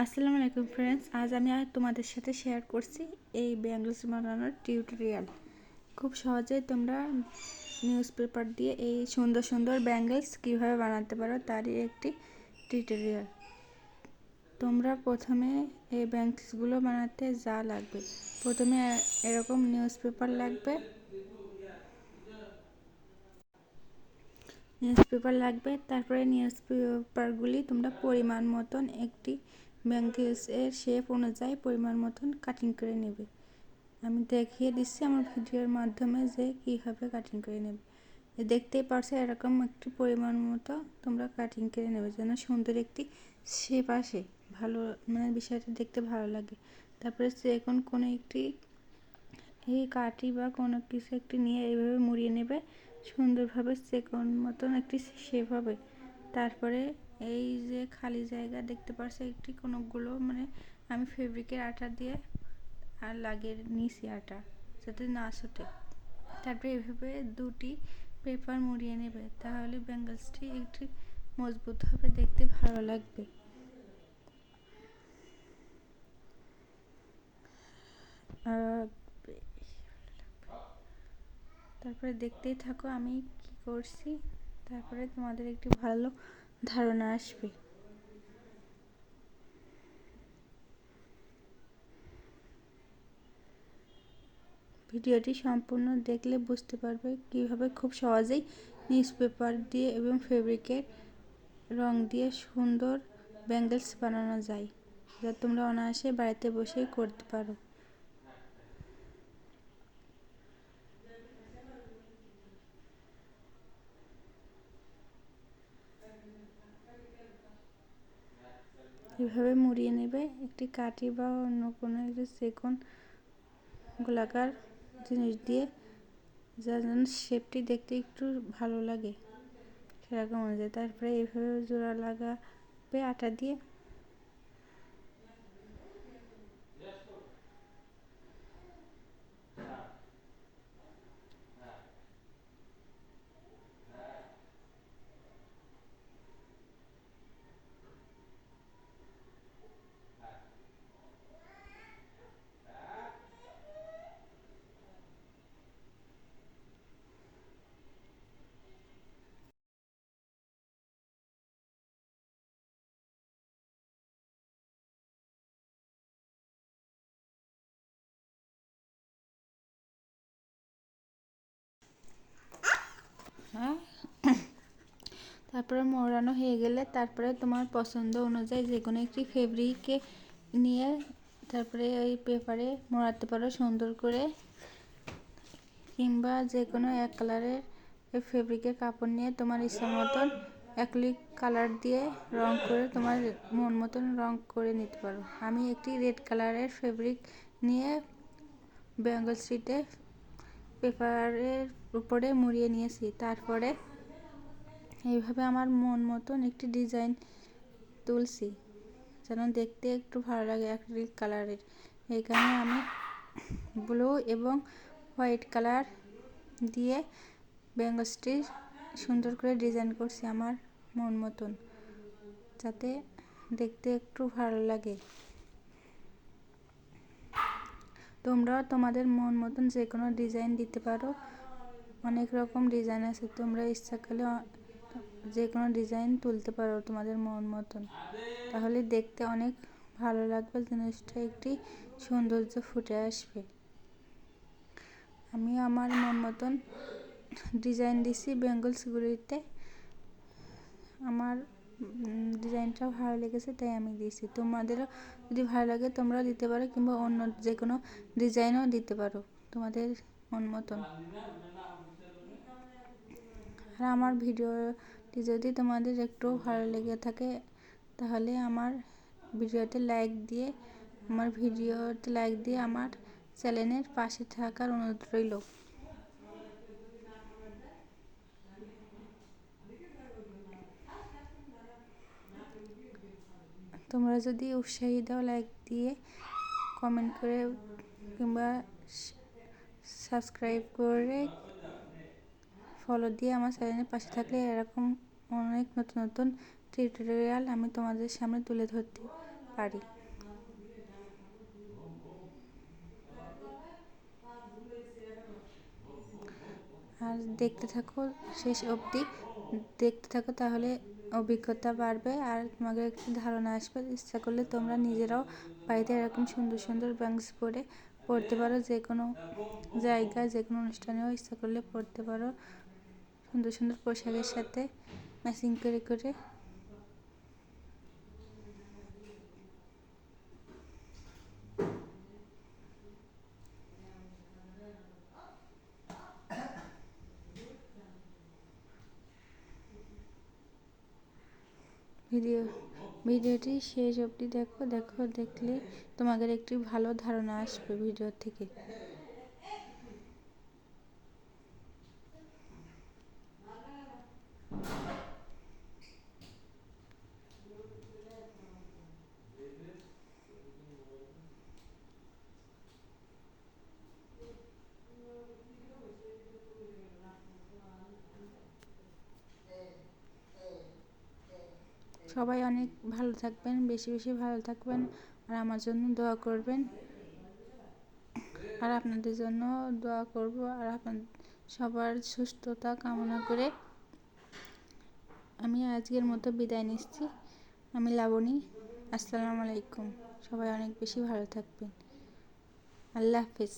আসসালামু আলাইকুম ফ্রেন্ডস, আজ আমি তোমাদের সাথে শেয়ার করছি এই ব্যাঙ্গলস বানানোর টিউটোরিয়াল। খুব সহজেই তোমরা নিউজ পেপার দিয়ে এই সুন্দর সুন্দর ব্যাঙ্গলস কীভাবে বানাতে পারো তারই একটি টিউটোরিয়াল। তোমরা প্রথমে এই ব্যাঙ্গলসগুলো বানাতে যা লাগবে, প্রথমে এরকম নিউজ পেপার লাগবে। তারপরে নিউজ পেপারগুলি তোমরা পরিমাণ মতন একটি ব্যাঙ্গলসের শেপ অনুযায়ী পরিমাণ মতন কাটিং করে নেবে। আমি দেখিয়ে দিচ্ছি আমার ভিডিওর মাধ্যমে যে কীভাবে কাটিং করে নেবে। দেখতেই পারছো এরকম একটি পরিমাণ মতো তোমরা কাটিং করে নেবে যেন সুন্দর একটি শেপ আসে, ভালো বিষয়টা দেখতে ভালো লাগে। তারপরে এখন কোনো একটি এই কাঠি বা কোনো কিছু একটি নিয়ে এইভাবে মুড়িয়ে নেবে, সুন্দরভাবে সেকন মতন একটি শেপ হবে। তারপরে এই যে খালি জায়গা দেখতে পাচ্ছ একটি কোনোগুলো আমি ফেব্রিকের আঠা দিয়ে আর লাগিয়ে নিয়েছি আটা যাতে না ছোটে। তারপরে এভাবে দুটি পেপার মুড়িয়ে নেবে, তাহলে ব্যাঙ্গলসটি একটু মজবুত হবে, দেখতে ভালো লাগবে। তারপরে দেখতেই থাকো আমি কি করছি, তারপরে তোমাদের একটু ভালো ধারণা আসবে। ভিডিওটি সম্পূর্ণ দেখলে বুঝতে পারবে কিভাবে খুব সহজেই নিউজপেপার দিয়ে এবং ফেব্রিকের রং দিয়ে সুন্দর ব্যাঙ্গলস বানানো যায়, যা তোমরা অনায়াসে বাড়িতে বসেই করতে পারো। এভাবে মুড়িয়ে নেবে একটি কাঠি বা অন্য কোনো একটি চিকন গোলাকার জিনিস দিয়ে, যার জন্য শেপটি দেখতে একটু ভালো লাগে সেরকম অনুযায়ী। তারপরে এইভাবে জোড়া লাগাবে আটা দিয়ে। হ্যাঁ, তারপরে মোড়ানো হয়ে গেলে তারপরে তোমার পছন্দ অনুযায়ী যে কোনো একটি ফেব্রিকে নিয়ে তারপরে ওই পেপারে মোড়াতে পারো সুন্দর করে, কিংবা যে কোনো এক কালারের ফেব্রিকের কাপড় নিয়ে তোমার ইচ্ছা মতন অ্যাক্রিলিক কালার দিয়ে রং করে তোমার মন মতন রং করে নিতে পারো। আমি একটি রেড কালারের ফেব্রিক নিয়ে বেঙ্গল স্ট্রিটে পেপারের উপরে মুড়িয়ে নিয়েছি। তারপরে এইভাবে আমার মন মতন একটি ডিজাইন তুলছি যেন দেখতে একটু ভালো লাগে অ্যাক্রিলিক কালারের। এখানে আমি ব্লু এবং হোয়াইট কালার দিয়ে ব্যাঙ্গলসটি সুন্দর করে ডিজাইন করছি আমার মন মতন, যাতে দেখতে একটু ভালো লাগে। তোমরাও তোমাদের মন মতন যে কোনো ডিজাইন দিতে পারো, অনেক রকম ডিজাইন আছে, তোমরা ইচ্ছা করলে যে কোনো ডিজাইন তুলতে পারো তোমাদের মন মতন, তাহলে দেখতে অনেক ভালো লাগবে, জিনিসটা একটি সৌন্দর্য ফুটে আসবে। আমি আমার মন মতন ডিজাইন দিছি বেঙ্গলসগুলিতে, আমার ডিজাইনটা ভালো লেগেছে তাই আমি দিয়েছি। তোমাদেরও যদি ভালো লাগে তোমরাও দিতে পারো, কিংবা অন্য যে কোনো ডিজাইনও দিতে পারো তোমাদের মন মতন। আর আমার ভিডিওটি যদি তোমাদের একটু ভালো লেগে থাকে তাহলে আমার ভিডিওতে লাইক দিয়ে আমার চ্যানেলের পাশে থাকার অনুরোধ রইল। তোমরা যদি উৎসাহী দাও লাইক দিয়ে, কমেন্ট করে কিংবা সাবস্ক্রাইব করে ফলো দিয়ে আমার চ্যানেলের পাশে থাকলে এরকম অনেক নতুন নতুন টিউটোরিয়াল আমি তোমাদের সামনে তুলে ধরতে পারি। আর দেখতে থাকো শেষ অবধি, দেখতে থাকো, তাহলে অভিজ্ঞতা বাড়বে আর তোমাদের একটু ধারণা আসবে। ইচ্ছা করলে তোমরা নিজেরাও বাড়িতে এরকম সুন্দর সুন্দর ব্যাংকস পরতে পারো, যে কোনো জায়গায় যে কোনো অনুষ্ঠানেও ইচ্ছা করলে পরতে পারো, সুন্দর সুন্দর পোশাকের সাথে ম্যাচিং করে করে। ভিডিওটি শেষ অবধি দেখলে তোমাদের একটি ভালো ধারণা আসবে ভিডিও থেকে। সবাই অনেক ভালো থাকবেন, বেশি বেশি ভালো থাকবেন, আর আমার জন্য দোয়া করবেন, আর আপনাদের জন্য দোয়া করব। আর সবার সুস্থতা কামনা করে আমি আজকের মতো বিদায় নিচ্ছি। আমি লাবণী। আসসালামু আলাইকুম। সবাই অনেক বেশি ভালো থাকবেন। আল্লাহ হাফেজ।